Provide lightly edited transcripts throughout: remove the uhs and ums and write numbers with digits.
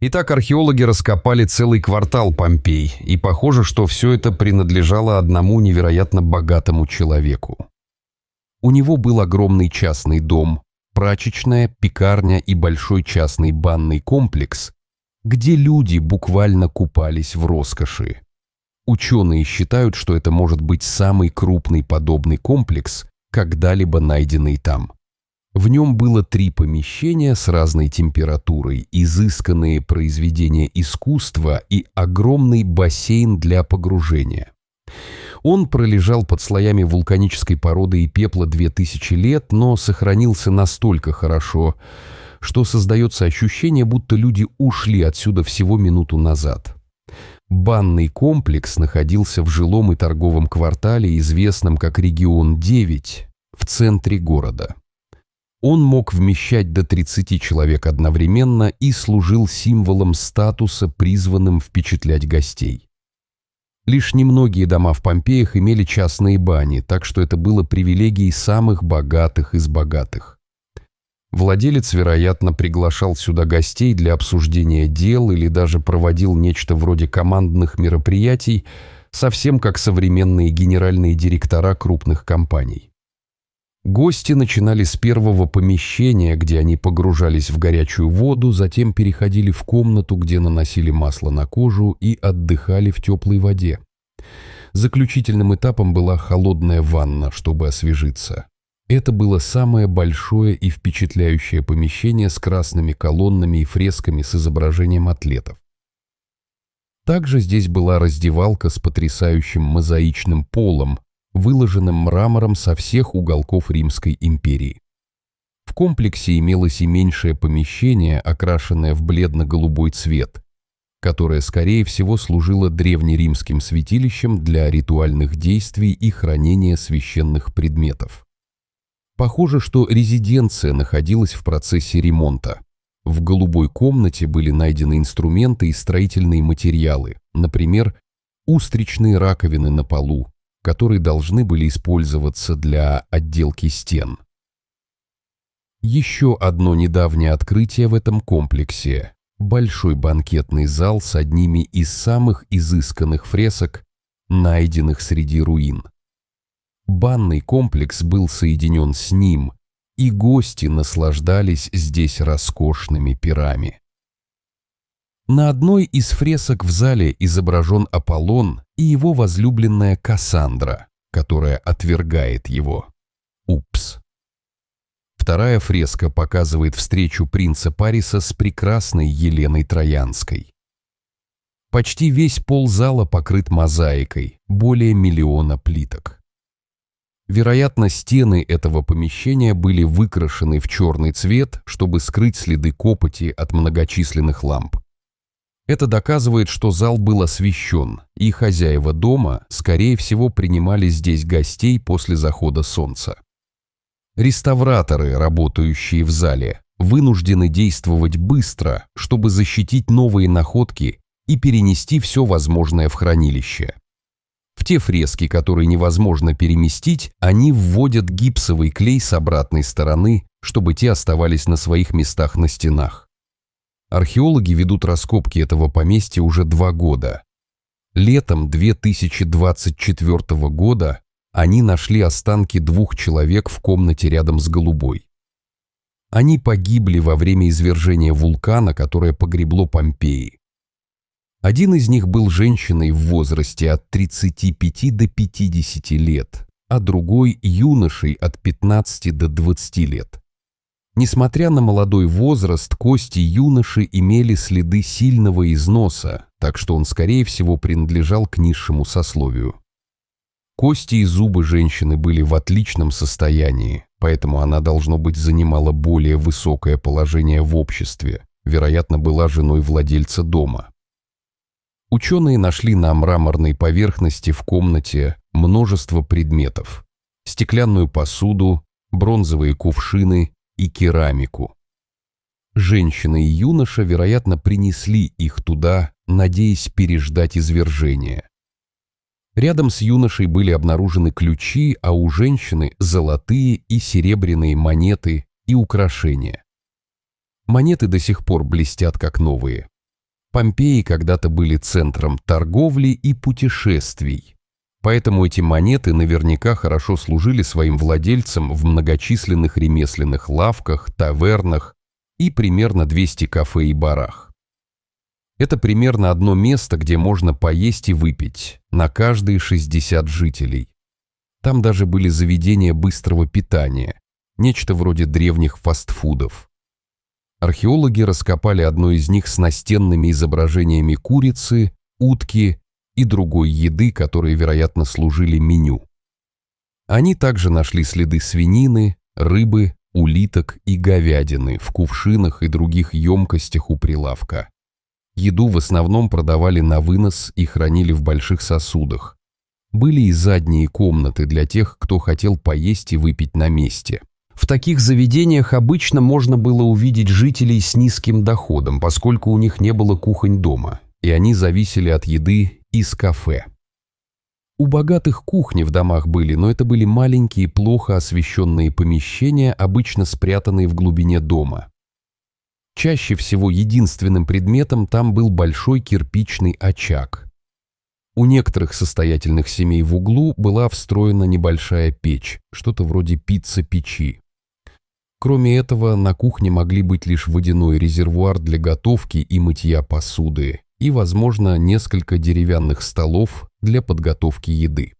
Итак, археологи раскопали целый квартал Помпей, и похоже, что все это принадлежало одному невероятно богатому человеку. У него был огромный частный дом, прачечная, пекарня и большой частный банный комплекс, где люди буквально купались в роскоши. Ученые считают, что это может быть самый крупный подобный комплекс, когда-либо найденный там. В нем было 3 помещения с разной температурой, изысканные произведения искусства и огромный бассейн для погружения. Он пролежал под слоями вулканической породы и пепла 2000 лет, но сохранился настолько хорошо, что создается ощущение, будто люди ушли отсюда всего минуту назад. Банный комплекс находился в жилом и торговом квартале, известном как Регион 9, в центре города. Он мог вмещать до 30 человек одновременно и служил символом статуса, призванным впечатлять гостей. Лишь немногие дома в Помпеях имели частные бани, так что это было привилегией самых богатых из богатых. Владелец, вероятно, приглашал сюда гостей для обсуждения дел или даже проводил нечто вроде командных мероприятий, совсем как современные генеральные директора крупных компаний. Гости начинали с первого помещения, где они погружались в горячую воду, затем переходили в комнату, где наносили масло на кожу и отдыхали в теплой воде. Заключительным этапом была холодная ванна, чтобы освежиться. Это было самое большое и впечатляющее помещение с красными колоннами и фресками с изображением атлетов. Также здесь была раздевалка с потрясающим мозаичным полом, выложенным мрамором со всех уголков Римской империи. В комплексе имелось и меньшее помещение, окрашенное в бледно-голубой цвет, которое, скорее всего, служило древнеримским святилищем для ритуальных действий и хранения священных предметов. Похоже, что резиденция находилась в процессе ремонта. В голубой комнате были найдены инструменты и строительные материалы, например, устричные раковины на полу, которые должны были использоваться для отделки стен. Еще одно недавнее открытие в этом комплексе – большой банкетный зал с одними из самых изысканных фресок, найденных среди руин. Банный комплекс был соединен с ним, и гости наслаждались здесь роскошными пирами. На одной из фресок в зале изображен Аполлон и его возлюбленная Кассандра, которая отвергает его. Упс. Вторая фреска показывает встречу принца Париса с прекрасной Еленой Троянской. Почти весь пол зала покрыт мозаикой, более 1 миллиона плиток. Вероятно, стены этого помещения были выкрашены в черный цвет, чтобы скрыть следы копоти от многочисленных ламп. Это доказывает, что зал был освещен, и хозяева дома, скорее всего, принимали здесь гостей после захода солнца. Реставраторы, работающие в зале, вынуждены действовать быстро, чтобы защитить новые находки и перенести все возможное в хранилище. В те фрески, которые невозможно переместить, они вводят гипсовый клей с обратной стороны, чтобы те оставались на своих местах на стенах. Археологи ведут раскопки этого поместья уже 2 года. Летом 2024 года они нашли останки 2 человек в комнате рядом с голубой. Они погибли во время извержения вулкана, которое погребло Помпеи. Один из них был женщиной в возрасте от 35 до 50 лет, а другой – юношей от 15 до 20 лет. Несмотря на молодой возраст, кости юноши имели следы сильного износа, так что он, скорее всего, принадлежал к низшему сословию. Кости и зубы женщины были в отличном состоянии, поэтому она, должно быть, занимала более высокое положение в обществе, вероятно, была женой владельца дома. Ученые нашли на мраморной поверхности в комнате множество предметов: стеклянную посуду, бронзовые кувшины и керамику. Женщина и юноша, вероятно, принесли их туда, надеясь переждать извержение. Рядом с юношей были обнаружены ключи, а у женщины – золотые и серебряные монеты и украшения. Монеты до сих пор блестят как новые. Помпеи когда-то были центром торговли и путешествий, поэтому эти монеты наверняка хорошо служили своим владельцам в многочисленных ремесленных лавках, тавернах и примерно 200 кафе и барах. Это примерно одно место, где можно поесть и выпить на каждые 60 жителей. Там даже были заведения быстрого питания, нечто вроде древних фастфудов. Археологи раскопали одно из них с настенными изображениями курицы, утки и другой еды, которые, вероятно, служили меню. Они также нашли следы свинины, рыбы, улиток и говядины в кувшинах и других емкостях у прилавка. Еду в основном продавали на вынос и хранили в больших сосудах. Были и задние комнаты для тех, кто хотел поесть и выпить на месте. В таких заведениях обычно можно было увидеть жителей с низким доходом, поскольку у них не было кухонь дома, и они зависели от еды из кафе. У богатых кухни в домах были, но это были маленькие, плохо освещенные помещения, обычно спрятанные в глубине дома. Чаще всего единственным предметом там был большой кирпичный очаг. У некоторых состоятельных семей в углу была встроена небольшая печь, что-то вроде пицца-печи. Кроме этого, на кухне могли быть лишь водяной резервуар для готовки и мытья посуды и, возможно, несколько деревянных столов для подготовки еды.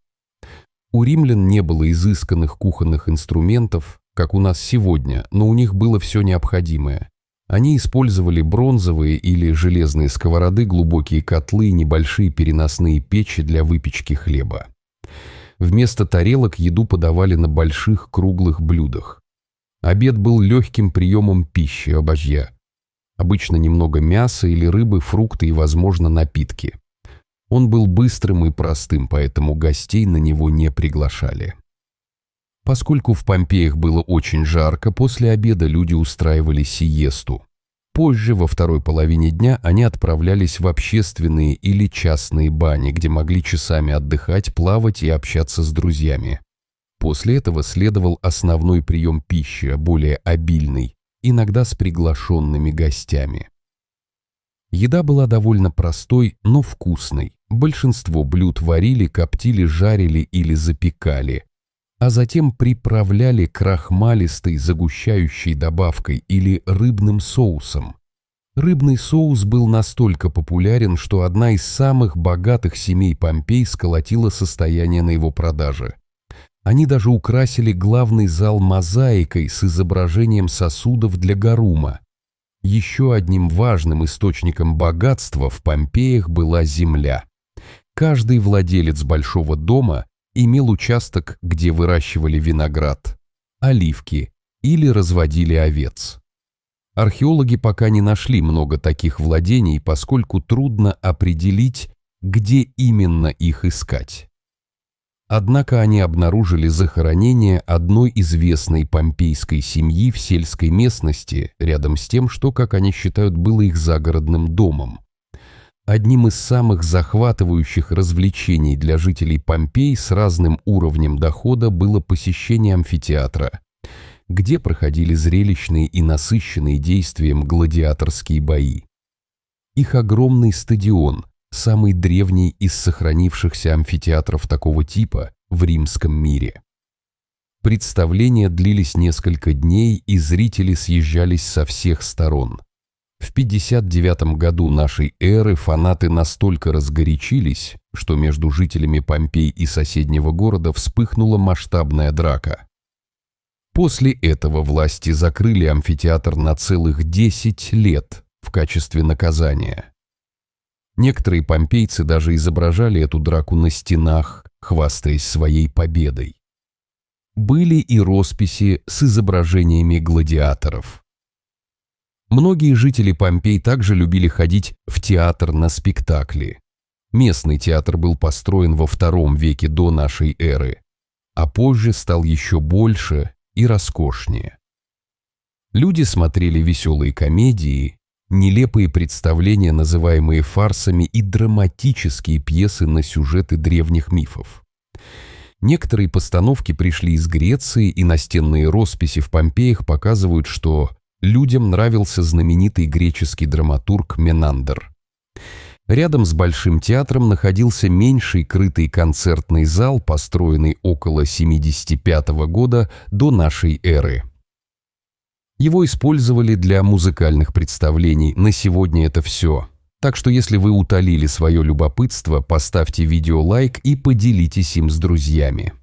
У римлян не было изысканных кухонных инструментов, как у нас сегодня, но у них было все необходимое. Они использовали бронзовые или железные сковороды, глубокие котлы и небольшие переносные печи для выпечки хлеба. Вместо тарелок еду подавали на больших круглых блюдах. Обед был легким приемом пищи, обожья. Обычно немного мяса или рыбы, фрукты и, возможно, напитки. Он был быстрым и простым, поэтому гостей на него не приглашали. Поскольку в Помпеях было очень жарко, после обеда люди устраивали сиесту. Позже, во второй половине дня, они отправлялись в общественные или частные бани, где могли часами отдыхать, плавать и общаться с друзьями. После этого следовал основной прием пищи, более обильный, иногда с приглашенными гостями. Еда была довольно простой, но вкусной. Большинство блюд варили, коптили, жарили или запекали, а затем приправляли крахмалистой загущающей добавкой или рыбным соусом. Рыбный соус был настолько популярен, что одна из самых богатых семей Помпей сколотила состояние на его продаже. Они даже украсили главный зал мозаикой с изображением сосудов для гарума. Еще одним важным источником богатства в Помпеях была земля. Каждый владелец большого дома имел участок, где выращивали виноград, оливки или разводили овец. Археологи пока не нашли много таких владений, поскольку трудно определить, где именно их искать. Однако они обнаружили захоронение одной известной помпейской семьи в сельской местности, рядом с тем, что, как они считают, было их загородным домом. Одним из самых захватывающих развлечений для жителей Помпей с разным уровнем дохода было посещение амфитеатра, где проходили зрелищные и насыщенные действием гладиаторские бои. Их огромный стадион, самый древний из сохранившихся амфитеатров такого типа в римском мире. Представления длились несколько дней, и зрители съезжались со всех сторон. В 59 году нашей эры фанаты настолько разгорячились, что между жителями Помпей и соседнего города вспыхнула масштабная драка. После этого власти закрыли амфитеатр на целых 10 лет в качестве наказания. Некоторые помпейцы даже изображали эту драку на стенах, хвастаясь своей победой. Были и росписи с изображениями гладиаторов. Многие жители Помпей также любили ходить в театр на спектакли. Местный театр был построен во II веке до нашей эры, а позже стал еще больше и роскошнее. Люди смотрели веселые комедии, нелепые представления, называемые фарсами, и драматические пьесы на сюжеты древних мифов. Некоторые постановки пришли из Греции, и настенные росписи в Помпеях показывают, что людям нравился знаменитый греческий драматург Менандр. Рядом с Большим театром находился меньший крытый концертный зал, построенный около 75 года до нашей эры. Его использовали для музыкальных представлений, на сегодня это все. Так что если вы утолили свое любопытство, поставьте видео лайк и поделитесь им с друзьями.